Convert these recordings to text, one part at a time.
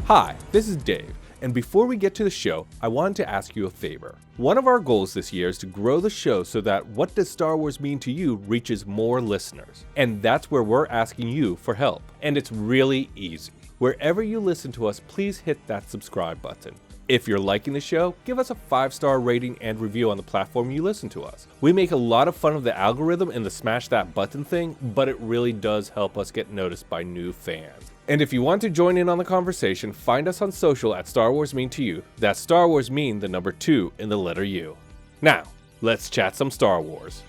Hi, this is Dave, and before we get to the show, I wanted to ask you a favor. One of our goals this year is to grow the show so that What Does Star Wars Mean to You reaches more listeners. And that's where we're asking you for help. And it's really easy. Wherever you listen to us, please hit that subscribe button. If you're liking the show, give us a 5-star rating and review on the platform you listen to us. We make a lot of fun of the algorithm and the smash that button thing, but it really does help us get noticed by new fans. And if you want to join in on the conversation, find us on social at Star Wars Mean to You. That's Star Wars Mean, the number 2 in the letter U. Now, let's chat some Star Wars.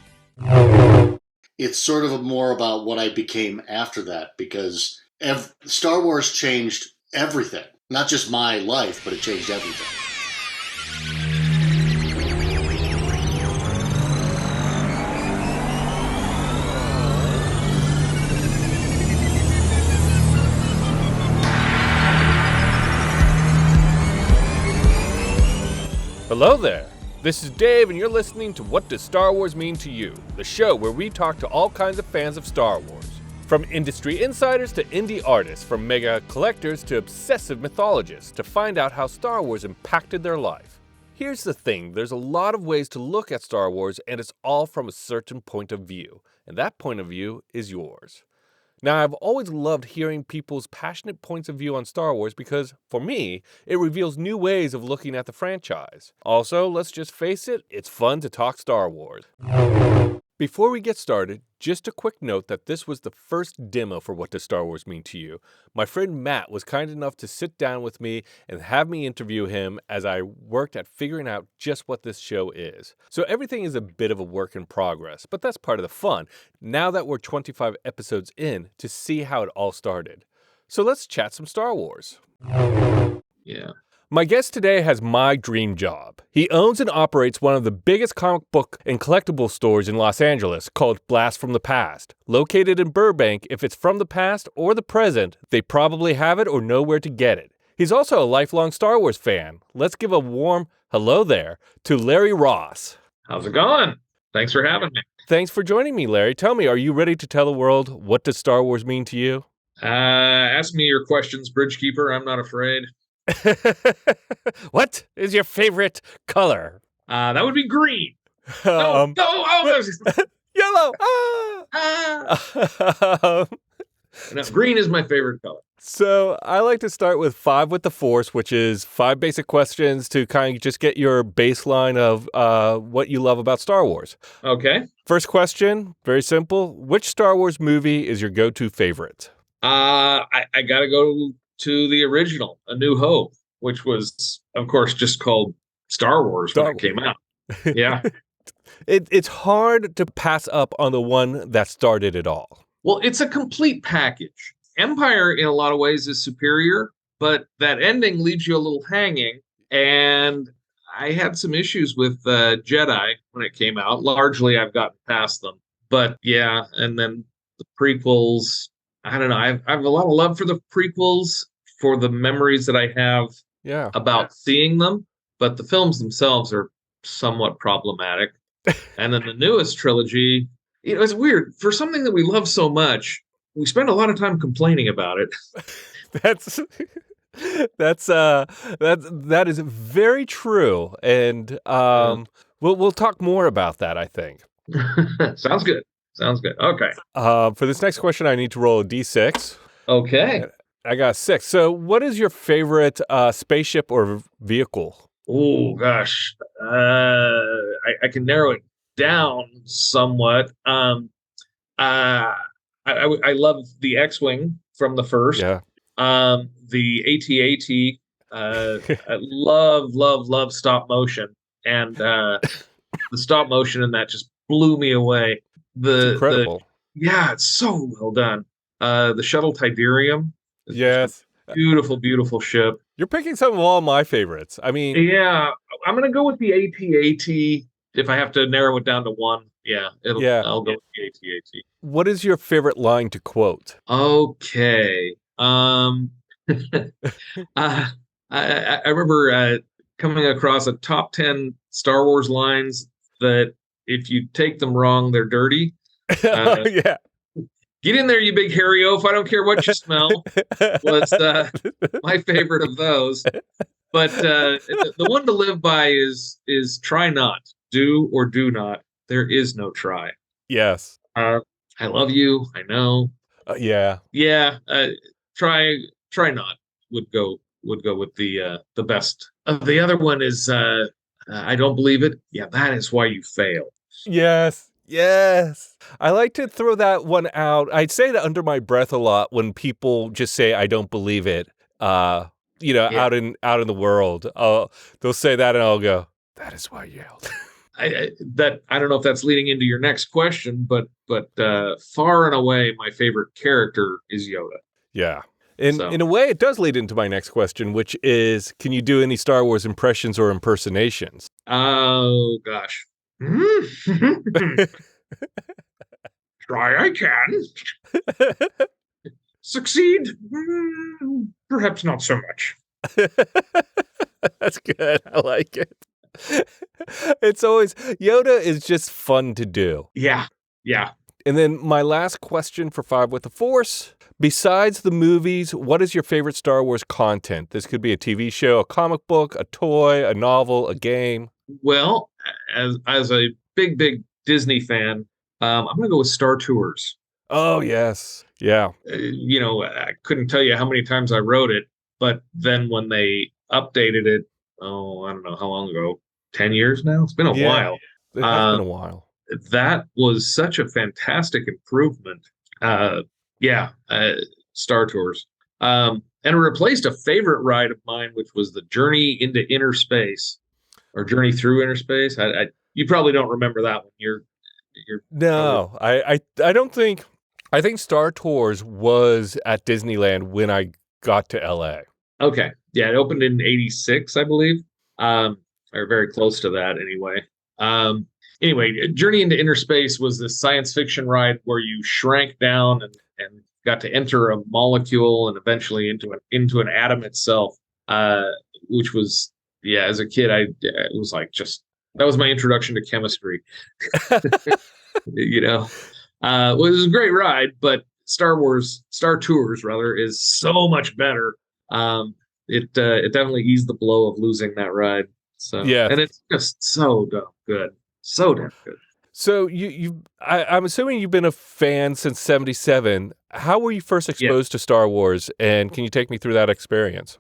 It's sort of more about what I became after that, because Star Wars changed everything. Not just my life, but it changed everything. Hello there. This is Dave, and you're listening to What Does Star Wars Mean to You, the show where we talk to all kinds of fans of Star Wars. From industry insiders to indie artists, from mega collectors to obsessive mythologists, to find out how Star Wars impacted their life. Here's the thing, there's a lot of ways to look at Star Wars, and it's all from a certain point of view, and that point of view is yours. Now, I've always loved hearing people's passionate points of view on Star Wars because, for me, it reveals new ways of looking at the franchise. Also, let's just face it, it's fun to talk Star Wars. Before we get started, just a quick note that this was the first demo for What Does Star Wars Mean to You. My friend Matt was kind enough to sit down with me and have me interview him as I worked at figuring out just what this show is. So everything is a bit of a work in progress, but that's part of the fun, now that we're 25 episodes in, to see how it all started. So let's chat some Star Wars. Yeah. My guest today has my dream job. He owns and operates one of the biggest comic book and collectible stores in Los Angeles called Blast from the Past. Located in Burbank, if it's from the past or the present, they probably have it or know where to get it. He's also a lifelong Star Wars fan. Let's give a warm hello there to Larry Ross. How's it going? Thanks for having me. Thanks for joining me, Larry. Tell me, are you ready to tell the world what does Star Wars mean to you? Ask me your questions, Bridgekeeper. I'm not afraid. What is your favorite color? That would be green. Yellow. No, green is my favorite color. So I like to start with 5 with the Force, which is 5 basic questions to kind of just get your baseline of what you love about Star Wars. Okay. First question, very simple. Which Star Wars movie is your go-to favorite? I gotta go to the original, A New Hope, which was, of course, just called Star Wars when it came out. Yeah. It's hard to pass up on the one that started it all. Well, it's a complete package. Empire, in a lot of ways, is superior, but that ending leaves you a little hanging. And I had some issues with Jedi when it came out. Largely, I've gotten past them. But yeah, and then the prequels, I don't know. I have a lot of love for the prequels for the memories that I have about seeing them, but the films themselves are somewhat problematic. And then the newest trilogy, it's weird. For something that we love so much, we spend a lot of time complaining about it. That is very true, and we'll talk more about that, I think. Sounds good. Okay. For this next question, I need to roll a d6. Okay. I got 6. So what is your favorite spaceship or vehicle? Oh, gosh. I can narrow it down somewhat. I love the X-Wing from the first. Yeah. The AT-AT. I love stop motion. And the stop motion in that just blew me away. It's incredible. It's so well done. The shuttle Tidarium. Yes. Beautiful ship. You're picking some of all my favorites. I mean, yeah, I'm gonna go with the AT-AT if I have to narrow it down to one. I'll go with the AT-AT. What is your favorite line to quote? Okay. I remember coming across a top 10 Star Wars lines that if you take them wrong, they're dirty. Yeah. Get in there, you big hairy oaf. I don't care what you smell. Was my favorite of those. But the one to live by is try not. Do or do not. There is no try. Yes. I love you. I know. Yeah. Yeah. Try not would go with the best. The other one is I don't believe it. Yeah, that is why you fail. Yes. Yes. I like to throw that one out. I'd say that under my breath a lot when people just say I don't believe it. Out in the world. They'll say that and I'll go, that is why you yelled. I don't know if that's leading into your next question, but far and away my favorite character is Yoda. Yeah. In a way, it does lead into my next question, which is, can you do any Star Wars impressions or impersonations? Oh, gosh. Try I can. Succeed? Perhaps not so much. That's good. I like it. It's always, Yoda is just fun to do. Yeah. And then my last question for Five with the Force. Besides the movies, what is your favorite Star Wars content? This could be a TV show, a comic book, a toy, a novel, a game. Well, as a big Disney fan, I'm going to go with Star Tours. Oh, yes. Yeah. I couldn't tell you how many times I wrote it, but then when they updated it, I don't know how long ago, 10 years now? It's been a while. It has been a while. That was such a fantastic improvement. Star Tours. And it replaced a favorite ride of mine, which was the Journey into Inner Space or Journey Through Inner Space. You probably don't remember that one. You're No, I don't think. I think Star Tours was at Disneyland when I got to LA. Okay. Yeah, it opened in 86, I believe. Or very close to that anyway. Anyway, Journey into Inner Space was this science fiction ride where you shrank down and got to enter a molecule and eventually into an atom itself, which was, as a kid, it was like that was my introduction to chemistry. It was a great ride, but Star Tours rather, is so much better. It definitely eased the blow of losing that ride. So yeah, and it's just so damn good. So damn good. So I'm assuming you've been a fan since '77. How were you first exposed to Star Wars, and can you take me through that experience?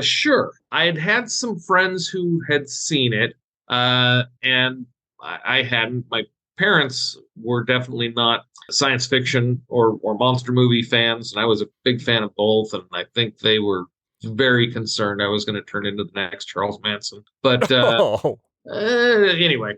Sure. I had some friends who had seen it, and I hadn't. My parents were definitely not science fiction or monster movie fans, and I was a big fan of both, and I think they were very concerned I was going to turn into the next Charles Manson. But anyway,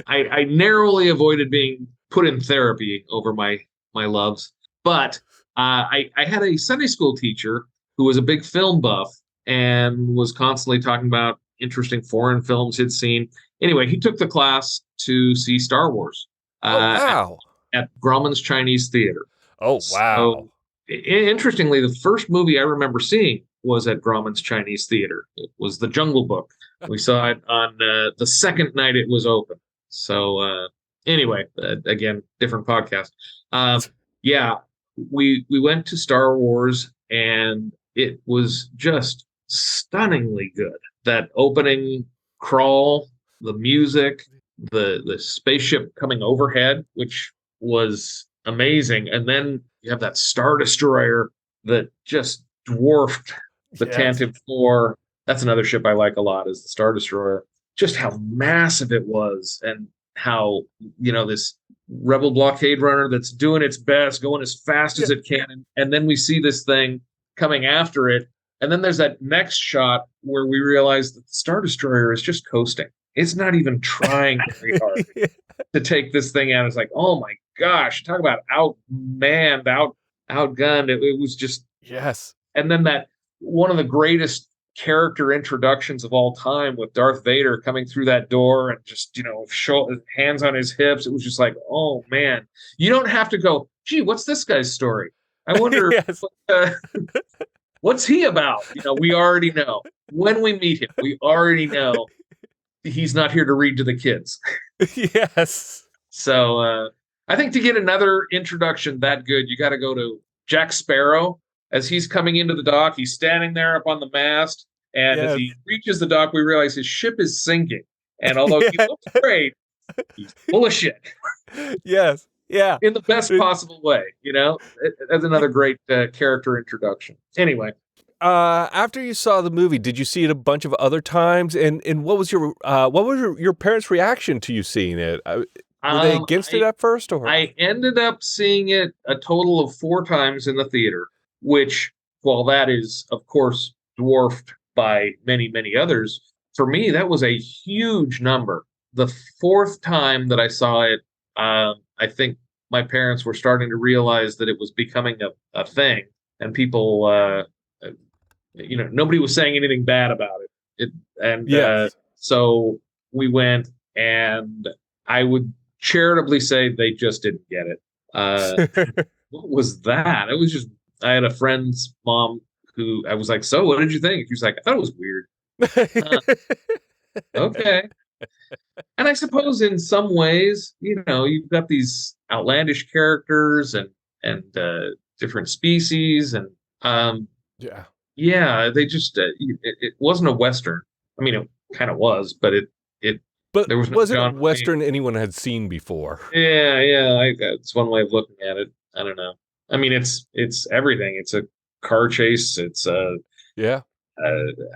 I narrowly avoided being put in therapy over my loves. But I had a Sunday school teacher who was a big film buff and was constantly talking about interesting foreign films he'd seen. Anyway, he took the class to see Star Wars. Wow. At Grauman's Chinese Theater. Oh, wow. So, interestingly, the first movie I remember seeing was at Grauman's Chinese Theater. It was The Jungle Book. We saw it on the second night it was open. So anyway, again, different podcast. We went to Star Wars, and it was just stunningly good. That opening crawl, the music, the spaceship coming overhead, which was amazing. And then you have that Star Destroyer that just dwarfed the Tantive 4. That's another ship I like a lot, is the Star Destroyer. Just how massive it was, and how, this Rebel blockade runner that's doing its best, going as fast as it can. And then we see this thing coming after it. And then there's that next shot where we realize that the Star Destroyer is just coasting. It's not even trying very hard to take this thing out. It's like, oh my gosh, talk about outmanned, outgunned. It was just, yes. And then that one of the greatest character introductions of all time with Darth Vader coming through that door and just, hands on his hips. It was just like, oh man, you don't have to go, gee, what's this guy's story? I wonder what's he about? We already know. When we meet him, we already know he's not here to read to the kids. Yes. So I think to get another introduction that good, you got to go to Jack Sparrow as he's coming into the dock. He's standing there up on the mast, and as Yes. he reaches the dock, we realize his ship is sinking. And although he looks great, he's full of shit. Yes. Yeah. In the best possible way, That's another great character introduction. Anyway. After you saw the movie, did you see it a bunch of other times? And what was your parents' reaction to you seeing it? Were they against it at first? Or I ended up seeing it a total of 4 times in the theater, which, while that is, of course, dwarfed by many, many others, for me, that was a huge number. The 4th time that I saw it, I think my parents were starting to realize that it was becoming a thing, and people, nobody was saying anything bad about it. Yes. So we went, and I would charitably say they just didn't get it. What was that? It was just, I had a friend's mom who I was like, so what did you think? She was like, I thought it was weird. Okay. And I suppose in some ways, you've got these outlandish characters and different species, and they just it wasn't a Western. I mean, it kind of was, but there was no wasn't John a Western anyone had seen before. Yeah, it's one way of looking at it. I don't know. I mean, it's everything. It's a car chase. It's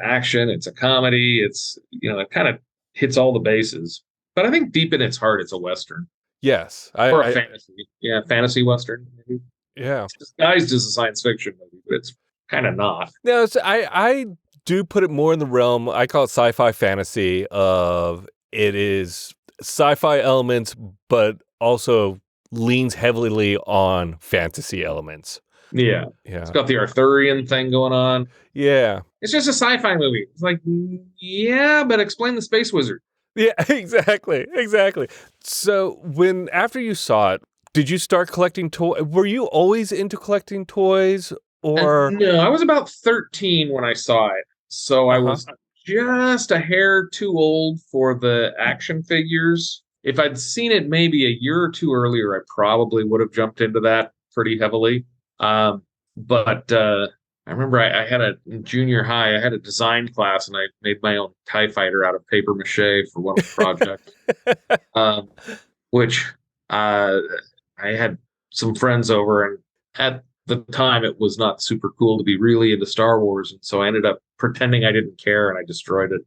action. It's a comedy. It's it kind of hits all the bases. But I think deep in its heart, it's a Western. Yes, or a fantasy. Yeah, fantasy Western. Maybe. Yeah, it's disguised as a science fiction movie, but it's kind of not. No, I do put it more in the realm. I call it sci-fi fantasy. It is sci-fi elements, but also leans heavily on fantasy elements. Yeah. It's got the Arthurian thing going on. Yeah. It's just a sci-fi movie. It's like, yeah, but explain the space wizard. Yeah, exactly. So after you saw it, did you start collecting toys? Were you always into collecting toys? Or no, I was about 13 when I saw it. So I was just a hair too old for the action figures. If I'd seen it maybe a year or 2 earlier, I probably would have jumped into that pretty heavily. But I remember I had in junior high, I had a design class, and I made my own TIE fighter out of paper mache for one of the projects, which I had some friends over, and at the time it was not super cool to be really into Star Wars, and so I ended up pretending I didn't care, and I destroyed it.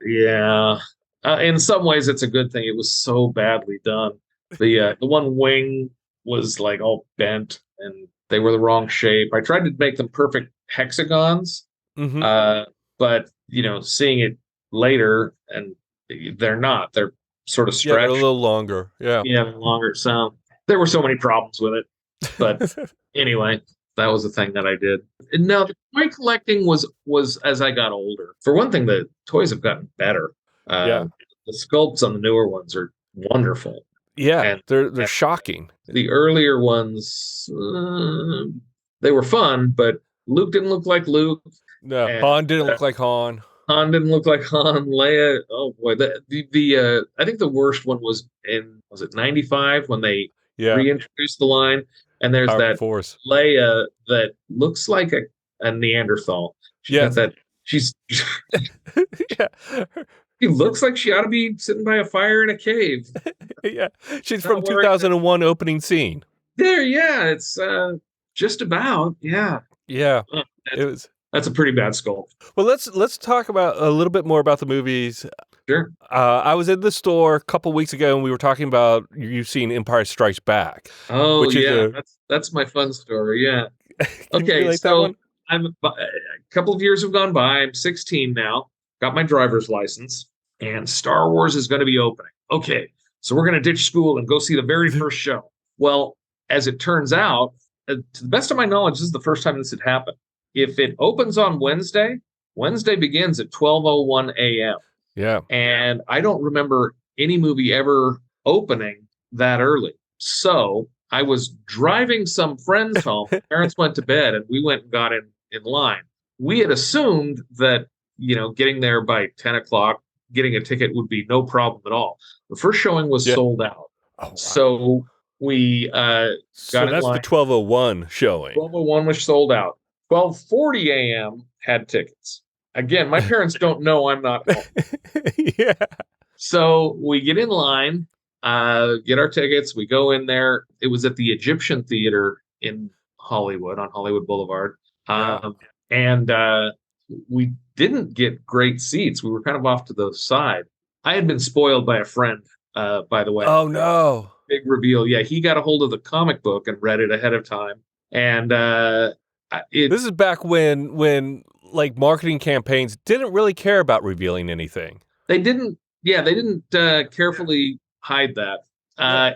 Yeah. In some ways it's a good thing. It was so badly done. The one wing was like all bent, and they were the wrong shape. I tried to make them perfect hexagons, but seeing it later, and they're not. They're sort of stretched. Yeah, a little longer. Yeah, longer. So there were so many problems with it. But anyway, that was the thing that I did. And now the toy collecting was as I got older. For one thing, the toys have gotten better. The sculpts on the newer ones are wonderful. Yeah, and they're shocking. The earlier ones, they were fun, but Luke didn't look like Luke. No, Han didn't look like Han. Han didn't look like Han. Leia, oh boy, the I think the worst one was it 95 when they reintroduced the line, and there's that Force. Leia that looks like a Neanderthal. She's She looks like she ought to be sitting by a fire in a cave. Yeah, she's from 2001 opening scene. There, it's just about, That's a pretty bad sculpt. Well, let's talk about a little bit more about the movies. Sure. I was in the store a couple weeks ago, and we were talking about you seen Empire Strikes Back. Oh, that's my fun story. Yeah. Okay, so a couple of years have gone by. I'm 16 now. Got my driver's license, and Star Wars is going to be opening. Okay, so we're going to ditch school and go see the very first show. Well, as it turns out, to the best of my knowledge, this is the first time this had happened. If it opens on Wednesday begins at 12:01 a.m. Yeah. And I don't remember any movie ever opening that early. So I was driving some friends home. Parents went to bed, and we went and got in line. We had assumed that, getting there by 10 o'clock, getting a ticket would be no problem at all. The first showing was sold out. Oh, wow. So we So got in that's the line. 12:01 showing. 12:01 was sold out. 12:40 a.m. had tickets. Again, my parents don't know I'm not home. Yeah. So we get in line, get our tickets. We go in there. It was at the Egyptian Theater in Hollywood, on Hollywood Boulevard. Yeah. And we didn't get great seats. We were kind of off to the side. I had been spoiled by a friend, by the way. Oh, no. Big reveal. Yeah, he got a hold of the comic book and read it ahead of time. And This is back when like marketing campaigns didn't really care about revealing anything. they didn't carefully hide that.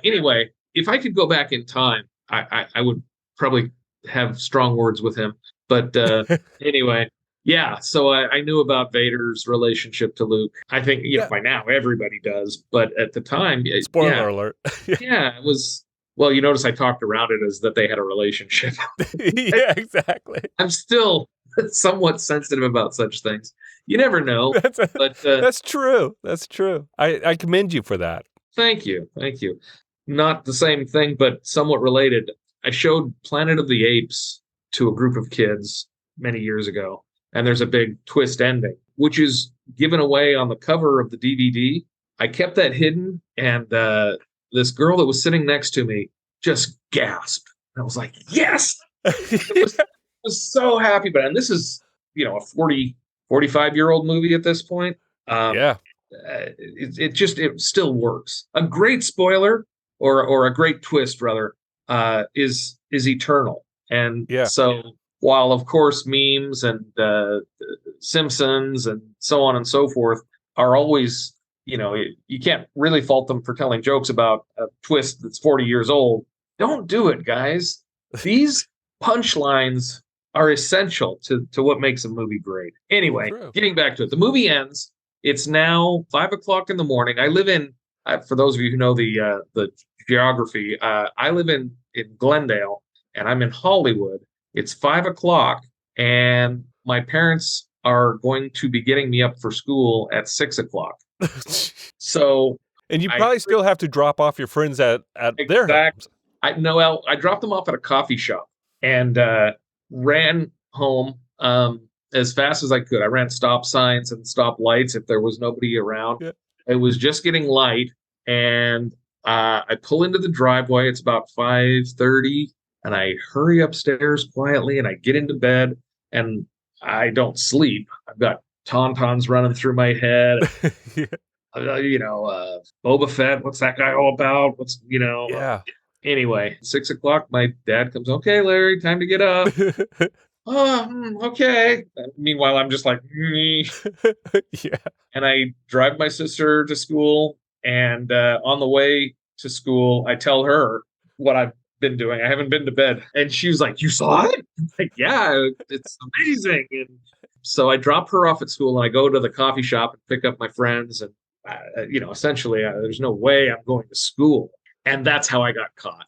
Anyway, if I could go back in time, I would probably have strong words with him. But anyway, yeah. So I knew about Vader's relationship to Luke. I think by now everybody does. But at the time, Spoiler alert. yeah, it was. Well, you notice I talked around it as that they had a relationship. Yeah, exactly. I'm still somewhat sensitive about such things. You never know. That's true. That's true. I commend you for that. Thank you. Not the same thing, but somewhat related. I showed Planet of the Apes to a group of kids many years ago, and there's a big twist ending, which is given away on the cover of the DVD. I kept that hidden, and this girl that was sitting next to me just gasped. I was like, yes! I was so happy. And this is, a 45-year-old movie at this point. Yeah. It still works. A great spoiler or a great twist rather is eternal. And so while of course memes and Simpsons and so on and so forth are always, you can't really fault them for telling jokes about a twist that's 40 years old. Don't do it, guys. These punchlines are essential to what makes a movie great. Anyway, getting back to it, the movie ends. It's now 5:00 in the morning. I live in, for those of you who know the geography, I live in Glendale, and I'm in Hollywood. It's 5:00, and my parents are going to be getting me up for school at 6:00. So, and you probably still have to drop off your friends at their homes. I dropped them off at a coffee shop and ran home as fast as I could. I ran stop signs and stop lights if there was nobody around. Yeah. It was just getting light, and I pull into the driveway. It's about 5:30, and I hurry upstairs quietly, and I get into bed, and I don't sleep. I've got tauntauns running through my head. Yeah. Boba Fett, what's that guy all about? Yeah. Anyway, 6:00, my dad comes, okay, Larry, time to get up. Okay. Meanwhile, I'm just like, yeah. And I drive my sister to school, and on the way to school, I tell her what I've been doing. I haven't been to bed. And she was like, you saw it? I'm like, yeah, it's amazing. And so I drop her off at school, and I go to the coffee shop and pick up my friends. And, essentially, there's no way I'm going to school. And that's how I got caught.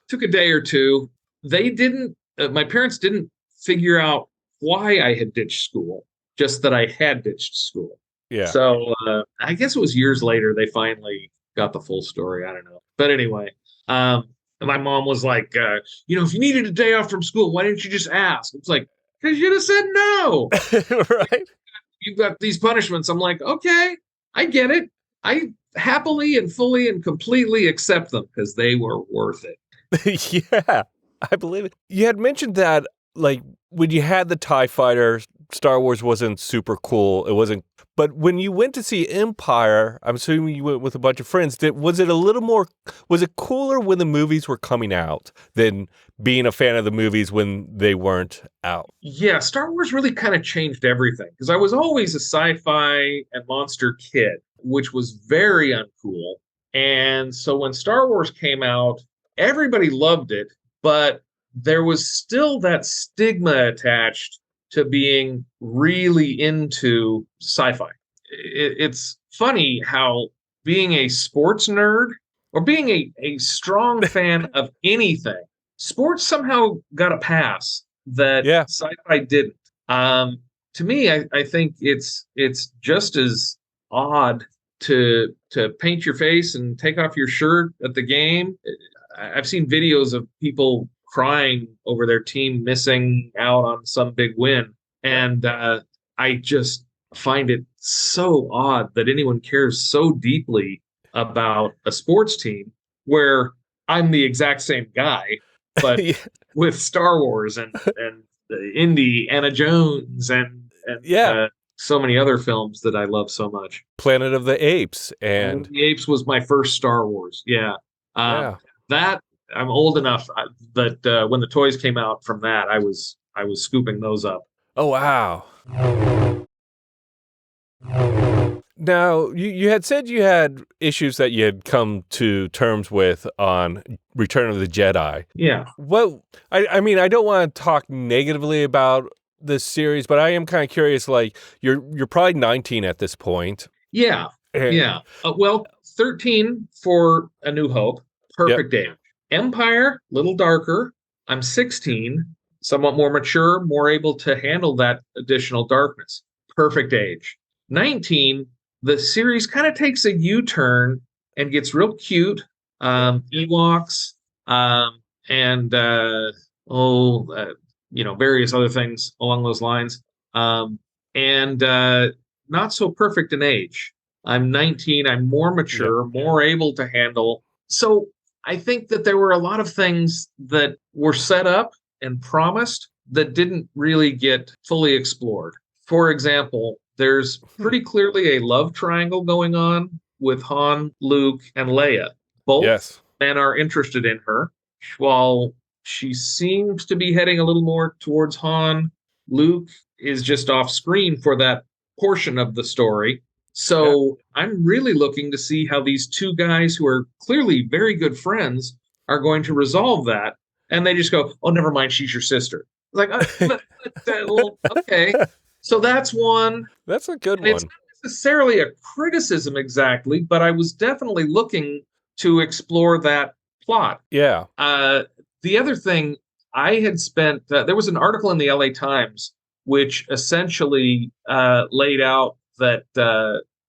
Took a day or two. My parents didn't figure out why I had ditched school, just that I had ditched school. Yeah. So I guess it was years later they finally got the full story. I don't know. But anyway, my mom was like, if you needed a day off from school, why didn't you just ask? It's like, because you'd have said no. Right. You've got these punishments. I'm like, okay, I get it. I happily and fully and completely accept them because they were worth it. Yeah, I believe it. You had mentioned that, like, when you had the TIE Fighter, Star Wars wasn't super cool. It wasn't. But when you went to see Empire, I'm assuming you went with a bunch of friends. Was it cooler when the movies were coming out than being a fan of the movies when they weren't out? Yeah, Star Wars really kind of changed everything because I was always a sci-fi and monster kid, which was very uncool. And so when Star Wars came out, everybody loved it, but there was still that stigma attached to being really into sci-fi. It's funny how being a sports nerd or being a strong fan of anything, sports somehow got a pass that sci-fi didn't. To me, I think it's just as odd to paint your face and take off your shirt at the game. I've seen videos of people crying over their team missing out on some big win, and I just find it so odd that anyone cares so deeply about a sports team where I'm the exact same guy, but Yeah. with Star Wars and Indiana Jones and Yeah. so many other films that I love so much. Planet of the Apes Planet and of the Apes was my first Star Wars. Yeah. yeah. That I'm old enough that when the toys came out from that, I was scooping those up. Oh wow. Now, you had said you had issues that you had come to terms with on Return of the Jedi. Yeah. Well, I mean, I don't want to talk negatively about this series, but I am kind of curious. Like, you're probably 19 at this point. Yeah. Yeah. Well, 13 for A New Hope. Perfect age. Empire, little darker. I'm 16, somewhat more mature, more able to handle that additional darkness. Perfect age. 19, the series kind of takes a U-turn and gets real cute. Ewoks, and various other things along those lines. And not so perfect in age. I'm 19. I'm more mature, more able to handle. So I think that there were a lot of things that were set up and promised that didn't really get fully explored. For example, there's pretty clearly a love triangle going on with Han, Luke, and Leia. Both men are interested in her. While she seems to be heading a little more towards Han, Luke is just off screen for that portion of the story. So I'm really looking to see how these two guys who are clearly very good friends are going to resolve that. And they just go, oh, never mind, she's your sister. Like, well, okay. So that's one. That's a good one. It's not necessarily a criticism exactly, but I was definitely looking to explore that plot. Yeah. The other thing I had spent, there was an article in the LA Times which essentially laid out that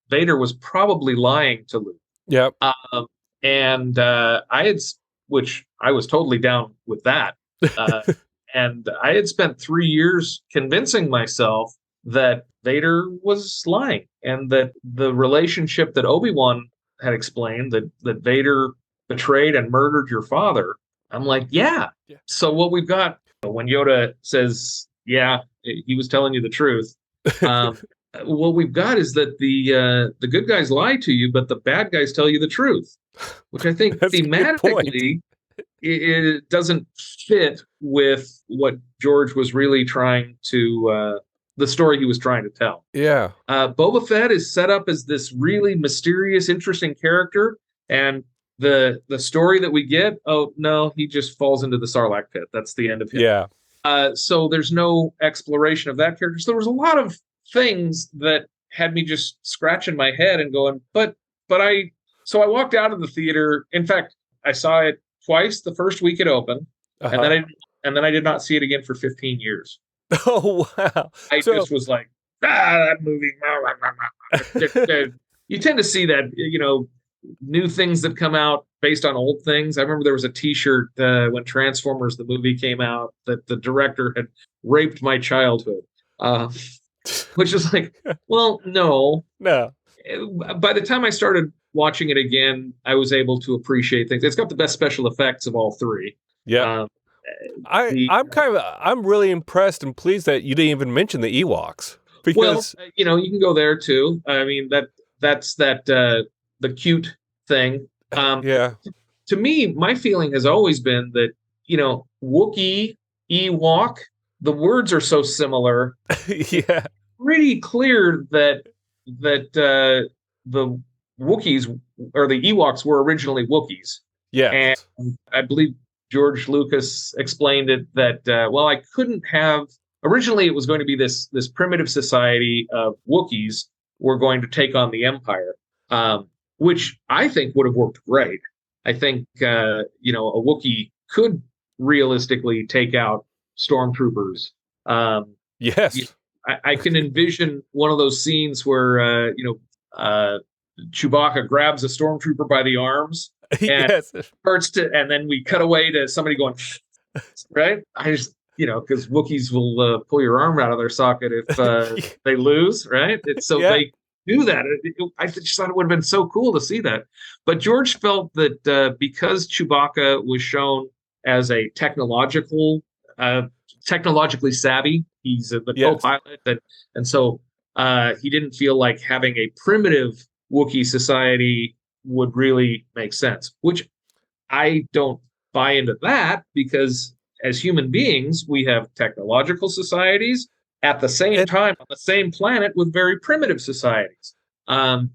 Vader was probably lying to Luke. Yep. And which I was totally down with that. And I had spent 3 years convincing myself that Vader was lying and that the relationship that Obi-Wan had explained, that Vader betrayed and murdered your father. I'm like, yeah. So what we've got, when Yoda says, yeah, he was telling you the truth. What we've got is that the good guys lie to you, but the bad guys tell you the truth, which I think thematically it doesn't fit with what George was really trying to, the story he was trying to tell. Yeah. Boba Fett is set up as this really mysterious, interesting character, and the story that we get, oh no, he just falls into the Sarlacc pit. That's the end of him. Yeah. So there's no exploration of that character. So there was a lot of things that had me just scratching my head and going, but I walked out of the theater. In fact, I saw it twice the first week it opened, and then I did not see it again for 15 years. Oh wow! I just was like, that movie. You tend to see that, new things that come out based on old things. I remember there was a T-shirt when Transformers the movie came out that the director had raped my childhood, which is like, well, no. By the time I started watching it again, I was able to appreciate things. It's got the best special effects of all three. Yeah. I'm really impressed and pleased that you didn't even mention the Ewoks. Because you can go there too. I mean, that's the cute thing. Yeah. To me, my feeling has always been that, Wookiee, Ewok, the words are so similar. Yeah. Pretty clear that the Wookiees or the Ewoks were originally Wookiees. Yeah. And I believe George Lucas explained it that, I couldn't have. Originally, it was going to be this primitive society of Wookiees were going to take on the Empire, which I think would have worked great. I think, a Wookiee could realistically take out stormtroopers. Yes. I can envision one of those scenes where, Chewbacca grabs a stormtrooper by the arms and Yes. starts to, and then we cut away to somebody going, right? I just, because Wookiees will pull your arm out of their socket if they lose, right? So Yeah. they do that. I just thought it would have been so cool to see that. But George felt that because Chewbacca was shown as a technologically savvy, he's the Yes. co-pilot, and so he didn't feel like having a primitive Wookiee society would really make sense, which I don't buy into that, because as human beings, we have technological societies at the same time on the same planet with very primitive societies. And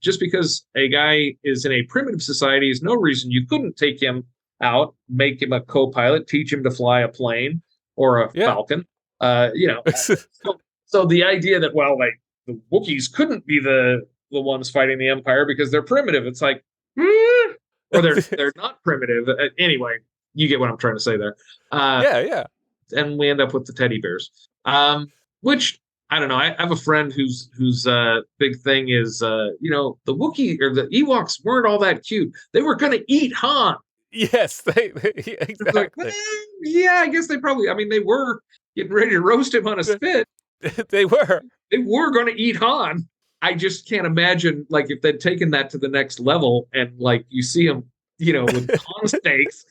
just because a guy is in a primitive society is no reason you couldn't take him out, make him a co-pilot, teach him to fly a plane or a falcon. So the idea that, well, like the Wookiees couldn't be the ones fighting the Empire because they're primitive. It's like, or they're not primitive. Anyway, you get what I'm trying to say there. Yeah. And we end up with the teddy bears, which I don't know. I have a friend whose big thing is, the Wookiee or the Ewoks weren't all that cute. They were going to eat Han. Yes, exactly. Like, yeah, I guess they probably. I mean, they were getting ready to roast him on a spit. They were. They were going to eat Han. I just can't imagine, like, if they'd taken that to the next level and, like, you see them, with Han steaks.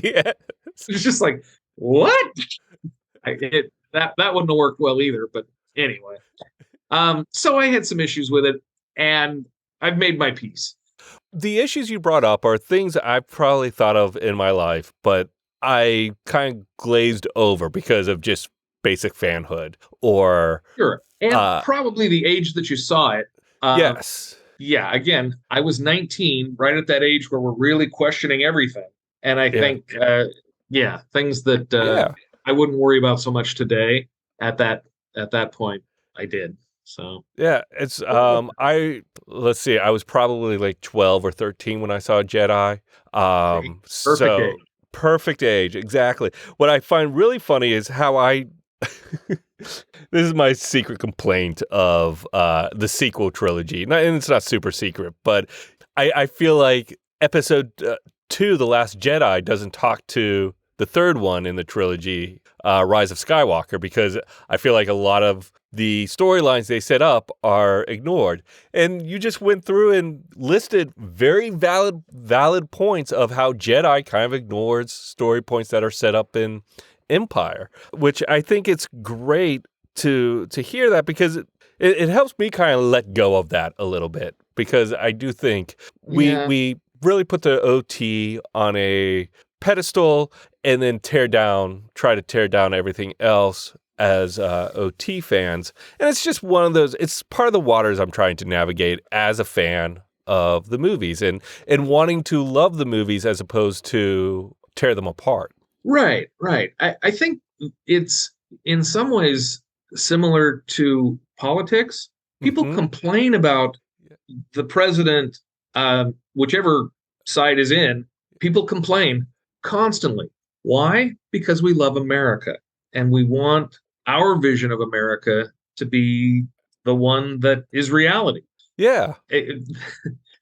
Yeah. It's just like, what? That wouldn't have worked well either. But anyway, so I had some issues with it, and I've made my peace. The issues you brought up are things I've probably thought of in my life, but I kind of glazed over because of just basic fanhood or... Sure. And probably the age that you saw it. Yes. Yeah, again, I was 19, right at that age where we're really questioning everything. And I think, things that I wouldn't worry about so much today, at that point, I did. So yeah, it's let's see, I was probably like 12 or 13 when I saw Jedi. Perfect age, exactly. What I find really funny is how this is my secret complaint of the sequel trilogy. And it's not super secret, but I feel like episode 2, The Last Jedi, doesn't talk to the third one in the trilogy, Rise of Skywalker, because I feel like a lot of the storylines they set up are ignored. And you just went through and listed very valid points of how Jedi kind of ignores story points that are set up in Empire, which I think it's great to hear that, because it helps me kind of let go of that a little bit, because I do think we really put the OT on a pedestal and then try to tear down everything else as OT fans. And it's just one of those, it's part of the waters I'm trying to navigate as a fan of the movies and wanting to love the movies as opposed to tear them apart. Right. I think it's in some ways similar to politics. People complain about the president, whichever side is in, people complain constantly. Why? Because we love America and we want our vision of America to be the one that is reality. Yeah.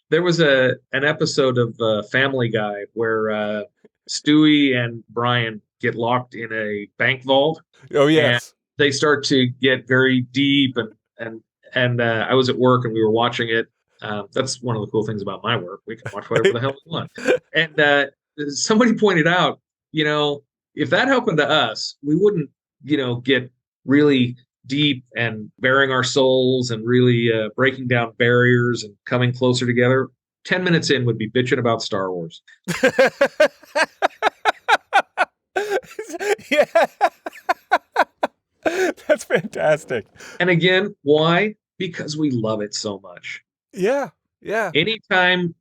There was an episode of Family Guy where Stewie and Brian get locked in a bank vault. Oh, yes. They start to get very deep, and I was at work and we were watching it. That's one of the cool things about my work. We can watch whatever the hell we want. And somebody pointed out, if that happened to us, we wouldn't, get really deep and bearing our souls and really breaking down barriers and coming closer together. 10 minutes in would be bitching about Star Wars. Yeah. That's fantastic. And again, why? Because we love it so much. Yeah. Anytime,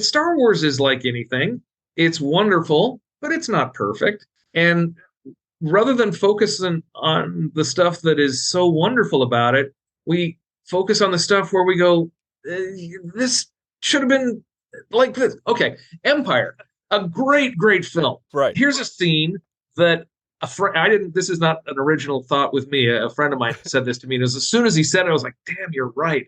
Star Wars is like anything. It's wonderful, but it's not perfect. And rather than focusing on the stuff that is so wonderful about it, we focus on the stuff where we go, this should have been like this. Okay, Empire, a great film. Right. Here's a scene that this is not an original thought with me. A friend of mine said this to me, and as soon as he said it, I was like, damn, you're right.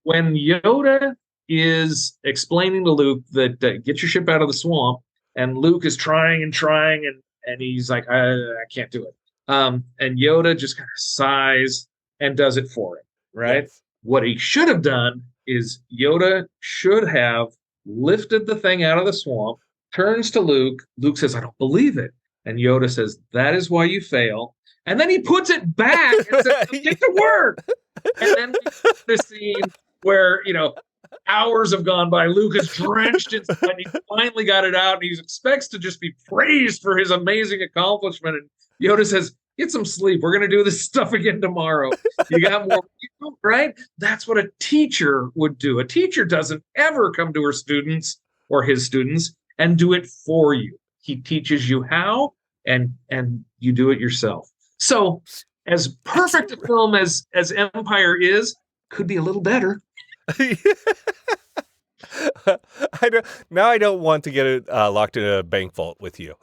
when Yoda is explaining to Luke that get your ship out of the swamp, and Luke is trying and trying, and he's like, I can't do it. And Yoda just kind of sighs and does it for him, right? Yes. What he should have done is Yoda should have lifted the thing out of the swamp, turns to Luke. Luke says, I don't believe it. And Yoda says, that is why you fail. And then he puts it back and says, get to work. And then the scene where, hours have gone by. Luke is drenched in sweat. He finally got it out, and he expects to just be praised for his amazing accomplishment. And Yoda says, get some sleep. We're going to do this stuff again tomorrow. You got more people, right? That's what a teacher would do. A teacher doesn't ever come to her students or his students and do it for you. He teaches you how, and you do it yourself. So as perfect a film as Empire is, could be a little better. I don't want to get it locked in a bank vault with you.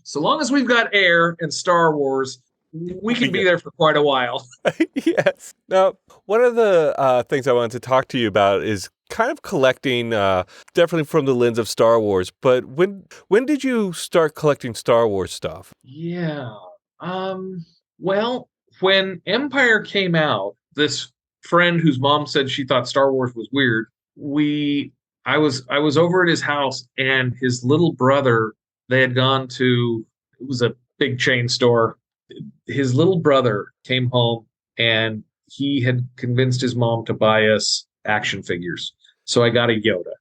So long as we've got air and Star Wars, we can be there for quite a while. Yes. Now, one of the things I wanted to talk to you about is kind of collecting, definitely from the lens of Star Wars. But when did you start collecting Star Wars stuff? Yeah. Well, when Empire came out, this friend whose mom said she thought Star Wars was weird, I was over at his house, and his little brother, they had gone to, it was a big chain store. His little brother came home, and he had convinced his mom to buy us action figures. So I got a Yoda.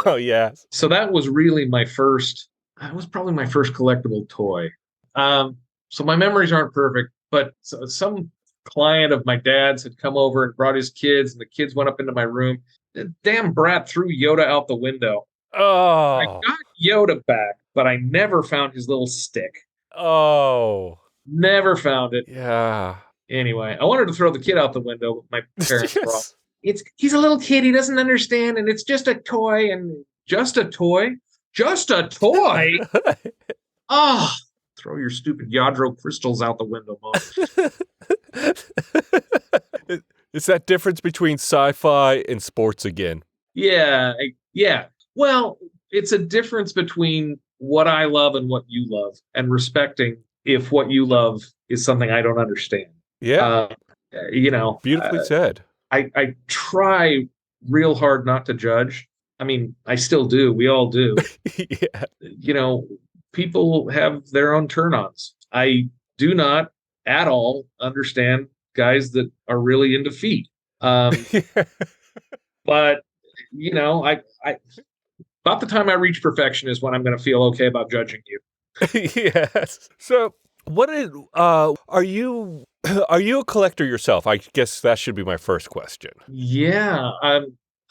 Oh, yeah. So that was really probably my first collectible toy. So my memories aren't perfect, but some client of my dad's had come over and brought his kids, and the kids went up into my room. The damn brat threw Yoda out the window. Oh. I got Yoda back, but I never found his little stick. Oh. Never found it. Yeah. Anyway, I wanted to throw the kid out the window, but my parents were all, Yes. he's a little kid, he doesn't understand, and it's just a toy, and just a toy? Just a toy? Oh, throw your stupid Yadro crystals out the window, Mom. It's that difference between sci-fi and sports again. Yeah. Well, it's a difference between what I love and what you love, and respecting if what you love is something I don't understand. Yeah. Beautifully said. I try real hard not to judge. I mean, I still do. We all do. Yeah. People have their own turn-ons. I do not at all understand guys that are really into feet. But I about the time I reach perfection is when I'm going to feel okay about judging you. Yes. So, are you a collector yourself? I guess that should be my first question. Yeah,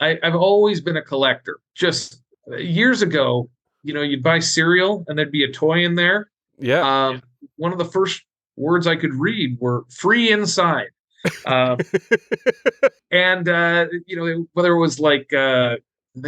I've always been a collector. Just years ago, you'd buy cereal and there'd be a toy in there. Yeah. One of the first words I could read were "free inside," and whether it was like they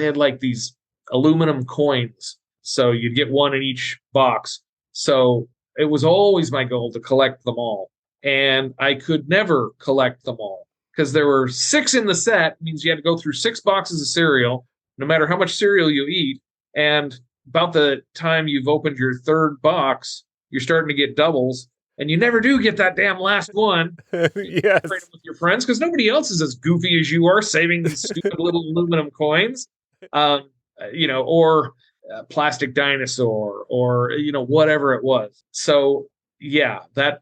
had like these aluminum coins, so you'd get one in each box. So it was always my goal to collect them all, and I could never collect them all because there were 6 in the set. Means you had to go through 6 boxes of cereal, no matter how much cereal you eat. And about the time you've opened your 3rd box, you're starting to get doubles, and you never do get that damn last one. Yes. With your friends, because nobody else is as goofy as you are saving these stupid little aluminum coins, or plastic dinosaur, or whatever it was. So yeah, that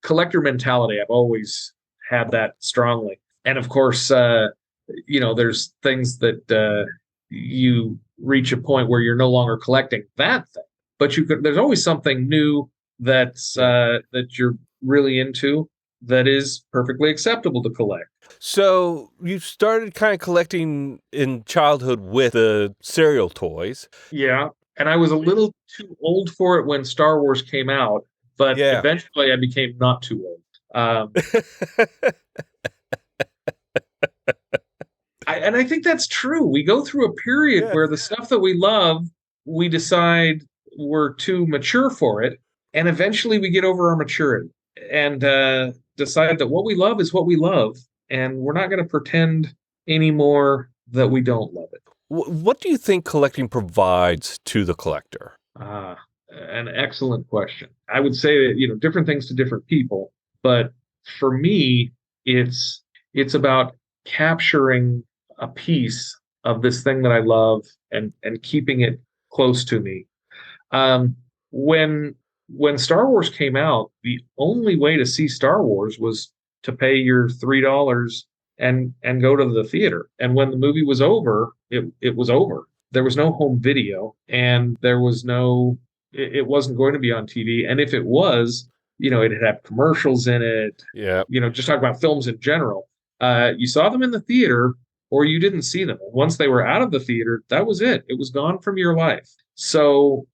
collector mentality, I've always had that strongly. And of course, there's things that you reach a point where you're no longer collecting that thing, but there's always something new that you're really into that is perfectly acceptable to collect. So you started kind of collecting in childhood with the cereal toys. Yeah, and I was a little too old for it when Star Wars came out, but eventually I became not too old. I think that's true. We go through a period where the stuff that we love, we decide we're too mature for it, and eventually we get over our maturity. And decide that what we love is what we love, and we're not going to pretend anymore that we don't love it. What do you think collecting provides to the collector? An excellent question. I would say that, different things to different people, but for me, it's about capturing a piece of this thing that I love and keeping it close to me. When Star Wars came out, the only way to see Star Wars was to pay your $3 and go to the theater. And when the movie was over, it was over. There was no home video, and there was no. It wasn't going to be on TV. And if it was, it'd have commercials in it. Yeah. Just talk about films in general. You saw them in the theater, or you didn't see them. Once they were out of the theater, that was it. It was gone from your life. So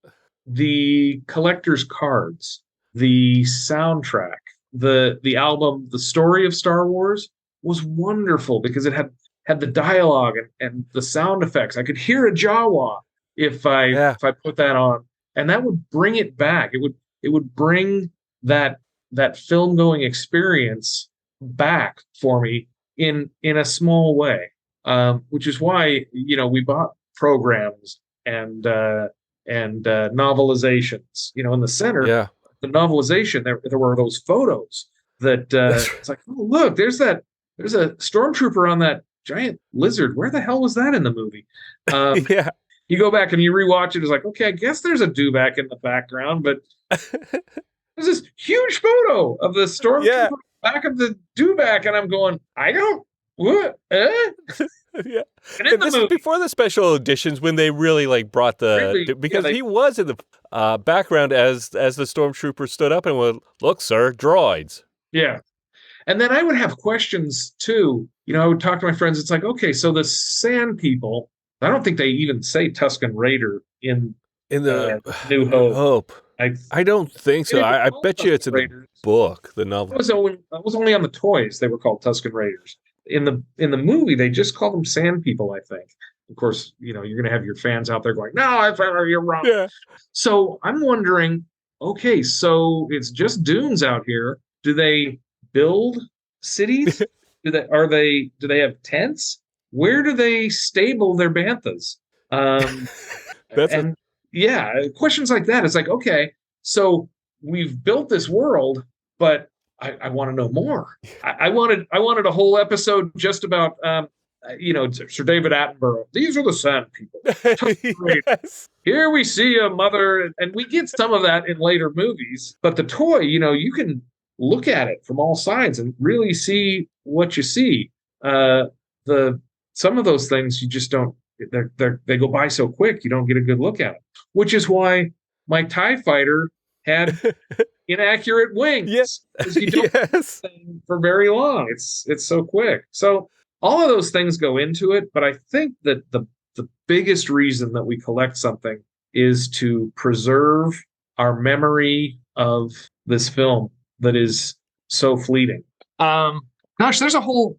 the collector's cards, the soundtrack, the album, the story of Star Wars was wonderful because it had the dialogue and the sound effects. I could hear a Jawa if I put that on, and that would bring it back. It would bring that film going experience back for me in a small way, which is why we bought programs and novelizations. In the center, the novelization, there were those photos that it's like, oh look, there's a stormtrooper on that giant lizard. Where the hell was that in the movie? Yeah. You go back and you rewatch it. It's like, okay, I guess there's a dewback in the background, but there's this huge photo of the stormtrooper back of the dewback, and I'm going, I don't what? Yeah. And this is before the special editions when they really brought because he was in the background as the stormtrooper stood up and went, "Look, sir, droids." Yeah. And then I would have questions too. I would talk to my friends. It's like, okay, so the Sand People, I don't think they even say Tusken Raider in the New Hope. I don't think so. I bet you it's in the book, the novel. It was only on the toys they were called Tusken Raiders. In the movie, they just call them Sand People, I think. Of course, you're going to have your fans out there going, no, you're wrong. Yeah. So I'm wondering, okay, so it's just dunes out here. Do they build cities? Do they have tents? Where do they stable their banthas? Questions like that. It's like, okay, so we've built this world, but I want to know more. I wanted a whole episode just about Sir David Attenborough. These are the Sand People. Yes. Here we see a mother, and we get some of that in later movies. But the toy, you can look at it from all sides and really see what you see. Some of those things you just don't. They go by so quick, you don't get a good look at it. Which is why my TIE fighter had inaccurate wings. Yes. Because you don't for very long. It's so quick. So all of those things go into it, but I think that the biggest reason that we collect something is to preserve our memory of this film that is so fleeting. There's a whole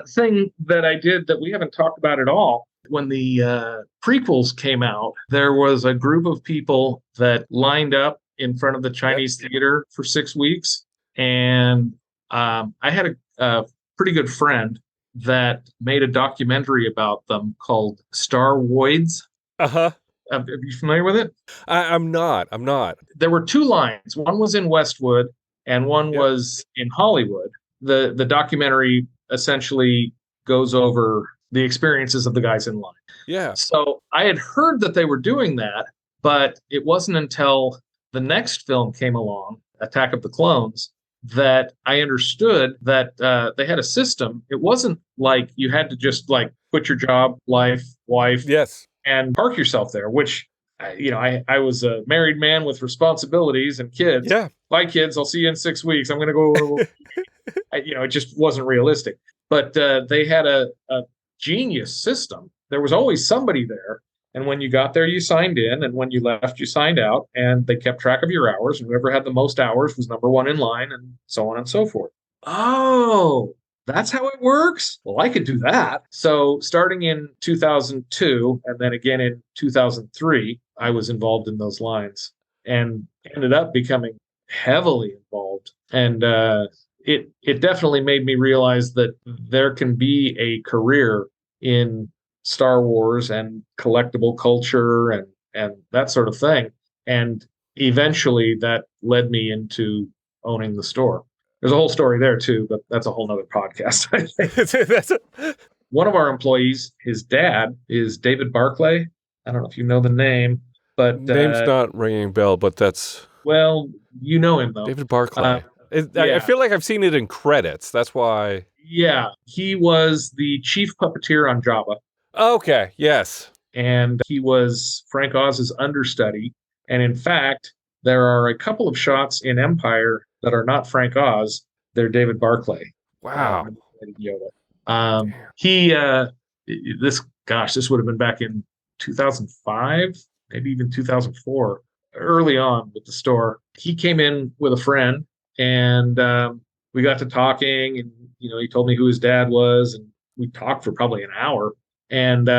thing that I did that we haven't talked about at all. When the prequels came out, there was a group of people that lined up in front of the Chinese theater for 6 weeks. And I had a pretty good friend that made a documentary about them called Star Woids. Uh-huh. Are you familiar with it? I'm not. There were two lines. One was in Westwood and one was in Hollywood. The documentary essentially goes over the experiences of the guys in line. Yeah. So I had heard that they were doing that, but it wasn't until the next film came along, Attack of the Clones, that I understood that they had a system. It wasn't like you had to just quit your job, life, wife, and park yourself there, which, I was a married man with responsibilities and kids. Yeah. Bye, kids. I'll see you in 6 weeks. I'm going to go. It just wasn't realistic. But they had a genius system. There was always somebody there. And when you got there, you signed in. And when you left, you signed out. And they kept track of your hours. And whoever had the most hours was number one in line, and so on and so forth. Oh, that's how it works? Well, I could do that. So starting in 2002 and then again in 2003, I was involved in those lines and ended up becoming heavily involved. And it definitely made me realize that there can be a career in Star Wars and collectible culture and that sort of thing. And eventually that led me into owning the store. There's a whole story there too, but that's a whole nother podcast, I think. One of our employees, his dad is David Barclay. I don't know if you know the name, but Name's not ringing a bell, but that's well, you know him though. David Barclay. I yeah. feel like I've seen it in credits. That's why. Yeah, he was the chief puppeteer on Jabba, Okay, yes. and he was Frank Oz's understudy. And in fact, there are a couple of shots in Empire that are not Frank Oz; they're David Barclay. Wow. Yoda. This would have been back in 2005, maybe even 2004, early on with the store. He came in with a friend, and we got to talking, and he told me who his dad was, and we talked for probably an hour. And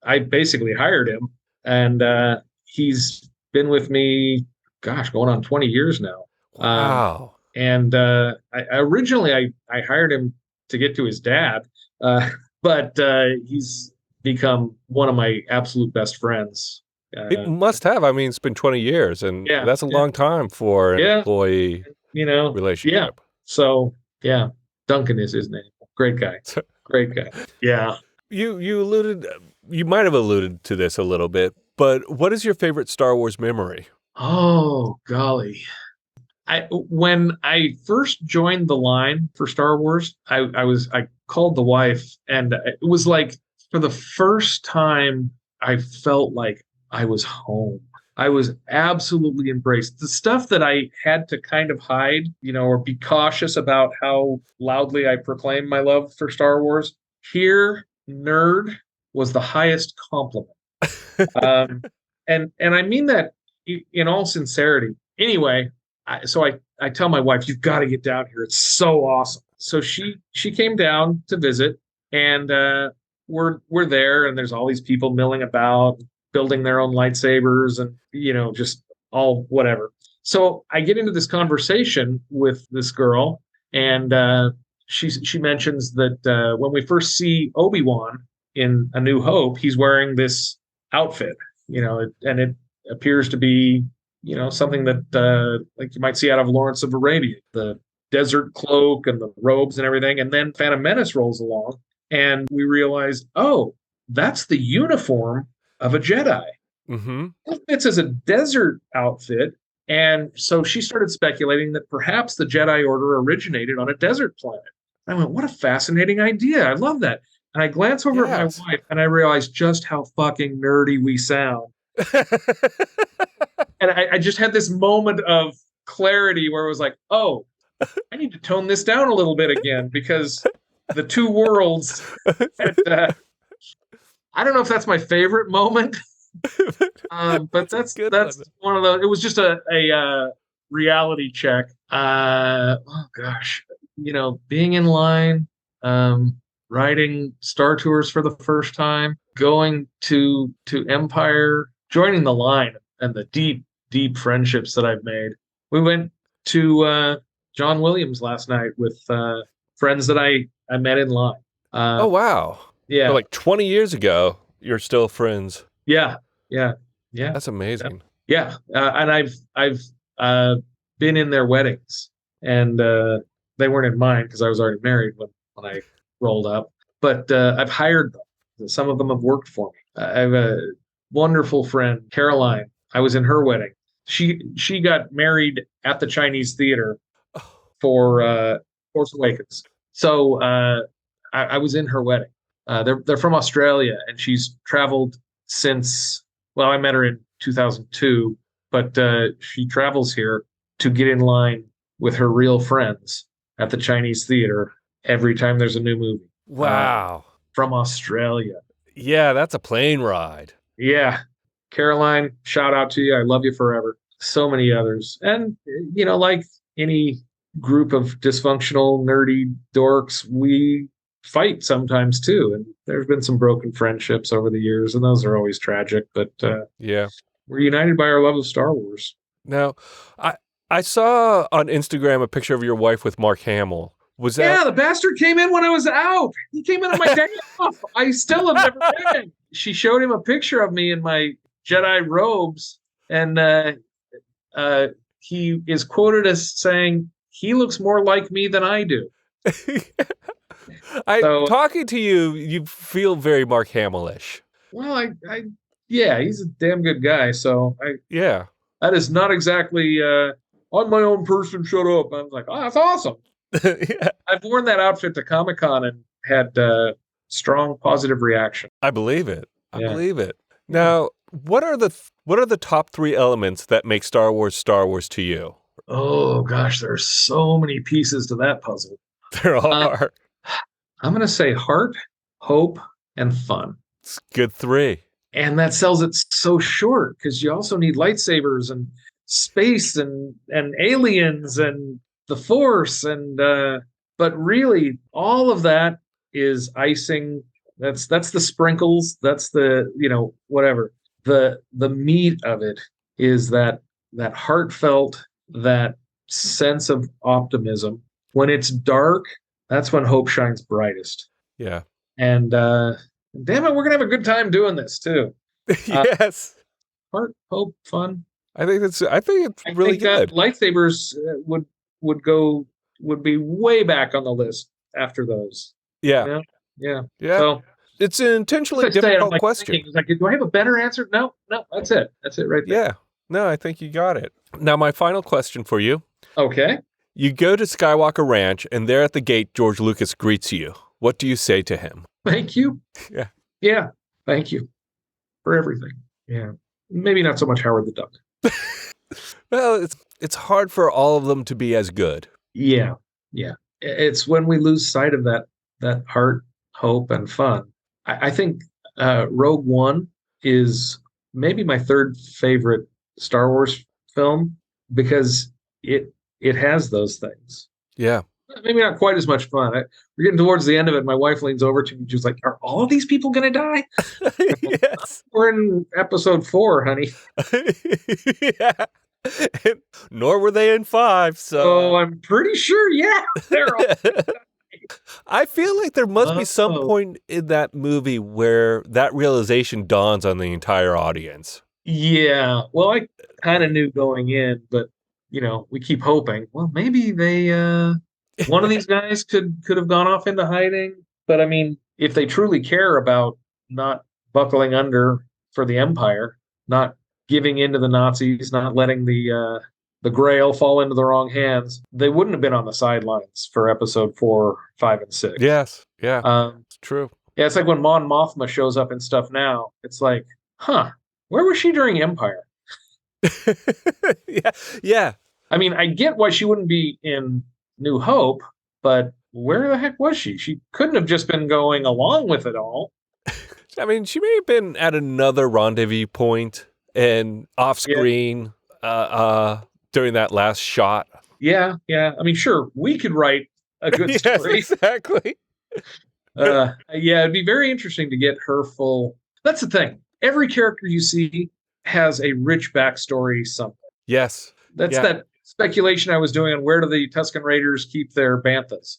I basically hired him, and he's been with me, going on 20 years now. Wow. And originally I hired him to get to his dad, but he's become one of my absolute best friends. It must have. I mean, it's been 20 years, and that's a long time for an employee relationship. Yeah. So, Duncan is his name. Great guy. Great guy. Yeah. You might have alluded to this a little bit, but what is your favorite Star Wars memory? Oh, golly. When I first joined the line for Star Wars, I called the wife, and it was like for the first time I felt like I was home. I was absolutely embraced. The stuff that I had to kind of hide, or be cautious about how loudly I proclaim my love for Star Wars, here, nerd was the highest compliment. And I mean that in all sincerity. Anyway, so I tell my wife, you've got to get down here. It's so awesome. So she came down to visit, and we're there, and there's all these people milling about, building their own lightsabers, and just all whatever. So I get into this conversation with this girl, and she mentions that when we first see Obi-Wan in A New Hope, he's wearing this outfit, and it appears to be something that like you might see out of Lawrence of Arabia, the desert cloak and the robes and everything. And then Phantom Menace rolls along, and we realize, oh, that's the uniform of a Jedi. Mm-hmm. It fits as a desert outfit. And so she started speculating that perhaps the Jedi Order originated on a desert planet. I went, what a fascinating idea. I love that. And I glance over at my wife, and I realize just how fucking nerdy we sound. And I just had this moment of clarity where it was like, oh, I need to tone this down a little bit again, because the two worlds. I don't know if that's my favorite moment, but that's one of those. It was just a reality check. Oh gosh, being in line, riding Star Tours for the first time, going to Empire, joining the line, and the deep friendships that I've made. We went to John Williams last night with friends that I met in line. Oh wow! Yeah, so like 20 years ago, you're still friends. Yeah. That's amazing. Yeah, and I've been in their weddings, and they weren't in mine because I was already married when I rolled up. But I've hired them. Some of them have worked for me. I have a wonderful friend, Caroline. I was in her wedding. She got married at the Chinese Theater for Force Awakens. So I was in her wedding. They're from Australia, and she's traveled since. Well, I met her in 2002, but she travels here to get in line with her real friends at the Chinese Theater every time there's a new movie. Wow. From Australia. Yeah, that's a plane ride. Yeah. Caroline, shout out to you. I love you forever. So many others. And, like any group of dysfunctional, nerdy dorks, we fight sometimes too. And there's been some broken friendships over the years, and those are always tragic. But we're united by our love of Star Wars. Now, I saw on Instagram a picture of your wife with Mark Hamill. Was that? Yeah, the bastard came in when I was out. He came in on my day off. I still have never met him. She showed him a picture of me in my Jedi robes, and he is quoted as saying, "He looks more like me than I do." Talking to you, you feel very Mark Hamill-ish. Well, yeah, he's a damn good guy. So that is not exactly on my own person. Shut up. I was like, oh, that's awesome. Yeah. I've worn that outfit to Comic-Con and had strong positive reaction. I believe it. I believe it. Now, what are the top 3 elements that make Star Wars to you? Oh gosh, there are so many pieces to that puzzle. There are. I'm going to say heart, hope, and fun. It's good 3. And that sells it so short because you also need lightsabers and space and aliens and the Force but really all of that is icing. That's the sprinkles. That's the whatever. The meat of it is that heartfelt, that sense of optimism. When it's dark, that's when hope shines brightest. Yeah. And damn it, we're gonna have a good time doing this too. Yes. Heart, hope, fun. I think it's really good. Lightsabers would be way back on the list after those. Yeah. Yeah. So it's an intentionally difficult question. Like, do I have a better answer? No, that's it. That's it right there. Yeah. No, I think you got it. Now, my final question for you. Okay. You go to Skywalker Ranch, and there at the gate, George Lucas greets you. What do you say to him? Thank you. Yeah. Yeah. Thank you for everything. Yeah. Maybe not so much Howard the Duck. Well, it's hard for all of them to be as good. Yeah. Yeah. It's when we lose sight of that heart, hope, and fun. I think Rogue One is maybe my 3rd favorite Star Wars film because it has those things. Yeah. Maybe not quite as much fun. We're getting towards the end of it. My wife leans over to me. She's like, "Are all of these people going to die?" Yes. We're in episode 4, honey. Yeah. Nor were they in 5. So I'm pretty sure. Yeah, they're all. I feel like there must be some point in that movie where that realization dawns on the entire audience. Yeah. Well, I kind of knew going in, but we keep hoping. Well, maybe they one of these guys could have gone off into hiding. But I mean, if they truly care about not buckling under for the Empire, not giving in to the Nazis, not letting the Grail fall into the wrong hands, they wouldn't have been on the sidelines for episode 4, 5, and 6. Yes. Yeah. It's true. Yeah, it's like when Mon Mothma shows up in stuff now. It's like, where was she during Empire? Yeah. I mean, I get why she wouldn't be in New Hope, but where the heck was she? She couldn't have just been going along with it all. I mean, she may have been at another rendezvous point and off screen during that last shot. Yeah. I mean, sure, we could write a good story. Yes, exactly. It'd be very interesting to get her full. That's the thing. Every character you see has a rich backstory somewhere. Yes. That's that speculation I was doing on where do the Tusken Raiders keep their banthas.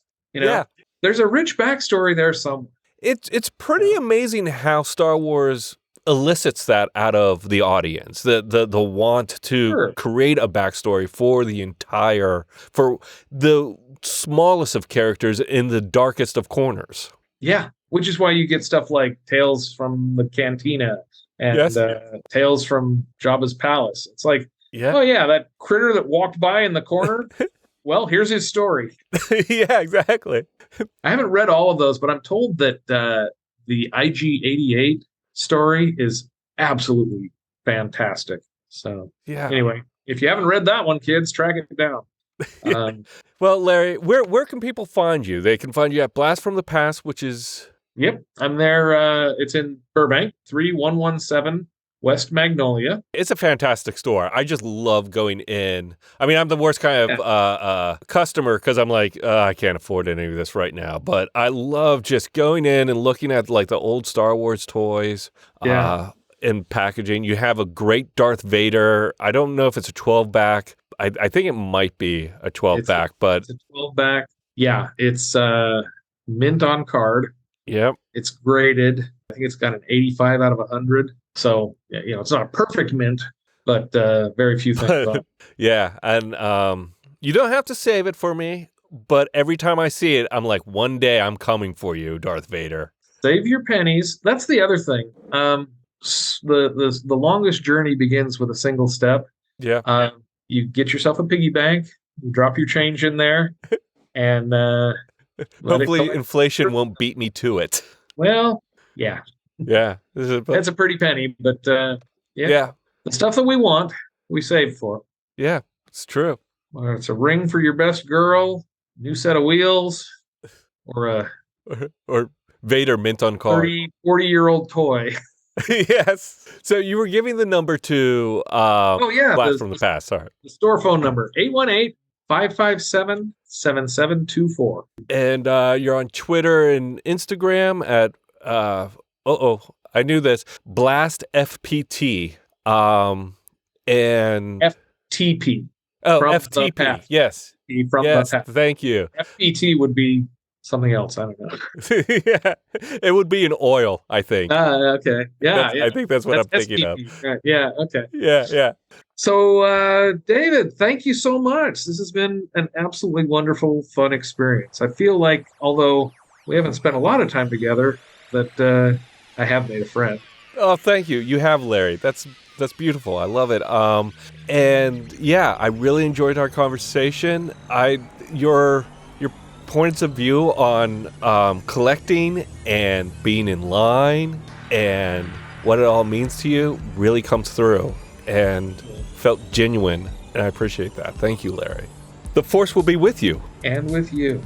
There's a rich backstory there somewhere. It's pretty amazing how Star Wars elicits that out of the audience, the want to create a backstory for the smallest of characters in the darkest of corners. Yeah, which is why you get stuff like Tales from the Cantina and Tales from Jabba's Palace. It's like, oh yeah, that critter that walked by in the corner. Well, here's his story. Yeah, exactly. I haven't read all of those, but I'm told that the IG-88 story is absolutely fantastic. So anyway, if you haven't read that one, kids, track it down. Well, Larry, where can people find you? They can find you at Blast from the Past, which is... Yep, I'm there. It's in Burbank, 3117 West Magnolia. It's a fantastic store. I just love going in. I mean, I'm the worst kind of customer because I'm like, I can't afford any of this right now. But I love just going in and looking at like the old Star Wars toys and packaging. You have a great Darth Vader. I don't know if it's a 12-back. I think it might be a 12 back, but it's a 12 back. Yeah, it's mint on card. yep. It's graded. I think it's got an 85 out of 100. So, it's not a perfect mint, but very few things on it. Yeah, and you don't have to save it for me, but every time I see it, I'm like, one day I'm coming for you, Darth Vader. Save your pennies. That's the other thing. The longest journey begins with a single step. Yeah. You get yourself a piggy bank, you drop your change in there, and hopefully inflation won't beat me to it. Well, yeah. Yeah. That's a pretty penny, but yeah. The stuff that we want, we save for. Yeah, it's true. Whether it's a ring for your best girl, new set of wheels, or or Vader mint on card. 40-year-old toy. Yes. So you were giving the number to Blast from the Past. Sorry. The store phone number, 818-557-7724. And you're on Twitter and Instagram at I knew this. Blast FPT. And FTP. Oh, FTP. Yes. From the past. Thank you. FPT would be something else. I don't know. Yeah, it would be an oil, I think. Okay. Yeah, I think that's what I'm thinking of. Right. Yeah, okay. Yeah. So, David, thank you so much. This has been an absolutely wonderful, fun experience. I feel like, although we haven't spent a lot of time together, that I have made a friend. Oh, thank you. You have, Larry. That's beautiful. I love it. And yeah, I really enjoyed our conversation. Your points of view on collecting and being in line and what it all means to you really comes through and felt genuine, and I appreciate that. Thank you, Larry. The Force will be with you. And with you.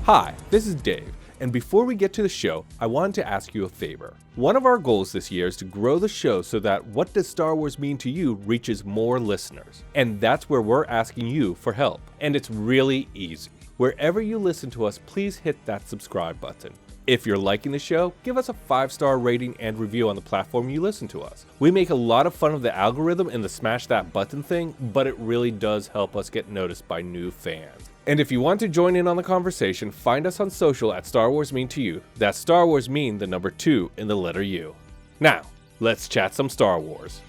Hi, this is Dave, and before we get to the show, I wanted to ask you a favor. One of our goals this year is to grow the show so that What Does Star Wars Mean to You reaches more listeners, and that's where we're asking you for help. And it's really easy. Wherever you listen to us, please hit that subscribe button. If you're liking the show, give us a 5-star rating and review on the platform you listen to us. We make a lot of fun of the algorithm and the smash that button thing, but it really does help us get noticed by new fans. And if you want to join in on the conversation, find us on social at Star Wars Mean to You. That's Star Wars Mean, the number 2 in the letter U. Now, let's chat some Star Wars.